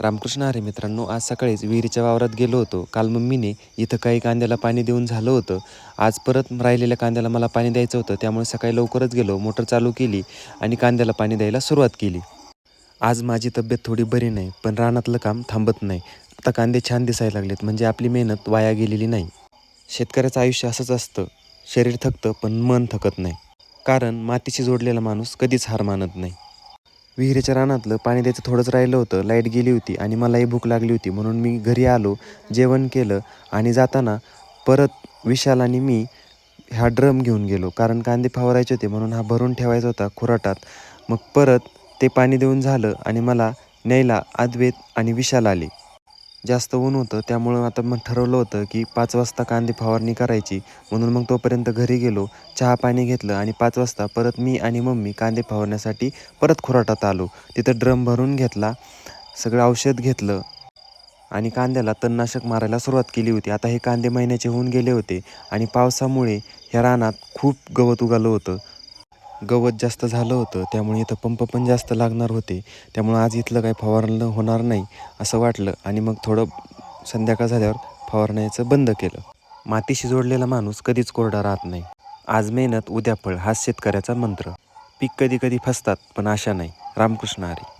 रामकृष्ण हरी मित्रांनो, आज सकाळीच विहिरीच्या वावरात गेलो होतो. काल मम्मीने इथं काही कांद्याला पाणी देऊन झालं होतं. आज परत राहिलेल्या कांद्याला मला पाणी द्यायचं होतं, त्यामुळे सकाळी लवकरच गेलो, मोटर चालू केली आणि कांद्याला पाणी द्यायला सुरुवात केली. आज माझी तब्येत थोडी बरी नाही, पण रानातलं काम थांबत नाही. आता कांदे छान दिसायला लागलेत, म्हणजे आपली मेहनत वाया गेलेली नाही. शेतकऱ्याचं आयुष्य असंच असतं, शरीर थकतं पण मन थकत नाही. कारण मातीशी जोडलेला माणूस कधीच हार मानत नाही. विहिरीच्या रानातलं पाणी द्यायचं थोडंच राहिलं होतं. लाईट गेली होती आणि मलाही भूक लागली होती, म्हणून मी घरी आलो, जेवण केलं आणि जाताना परत विशाल आणि मी हा ड्रम घेऊन गेलो. कारण कांदे फवारायचे होते, म्हणून हा भरून ठेवायचा होता खुराटात. मग परत ते पाणी देऊन झालं आणि मला न्यायला अद्वैत आणि विशाल आले. जास्त ऊन होतं, त्यामुळं आता मग ठरवलं होतं की 5 वाजता कांदे फवारणी करायची. म्हणून मग तोपर्यंत घरी गेलो, चहा पाणी घेतलं आणि 5 वाजता परत मी आणि मम्मी कांदे फवारण्यासाठी परत खुराटात आलो. तिथं ड्रम भरून घेतला, सगळं औषध घेतलं आणि कांद्याला तणनाशक मारायला सुरुवात केली होती. आता हे कांदे महिन्याचे होऊन गेले होते आणि पावसामुळे ह्या रानात खूप गवत उगवलं होतं. गवत जास्त झालं होतं, त्यामुळे इथं पंप पण जास्त लागणार होते. त्यामुळं आज इथलं काही फवारणं होणार नाही असं वाटलं आणि मग थोडं संध्याकाळ झाल्यावर फवारण्याचं बंद केलं. मातीशी जोडलेला माणूस कधीच कोरडा राहत नाही. आज मेहनत उद्या फळ, हाच शेतकऱ्याचा मंत्र. पीक कधी कधी फसतात, पण आशा नाही. रामकृष्ण हरी.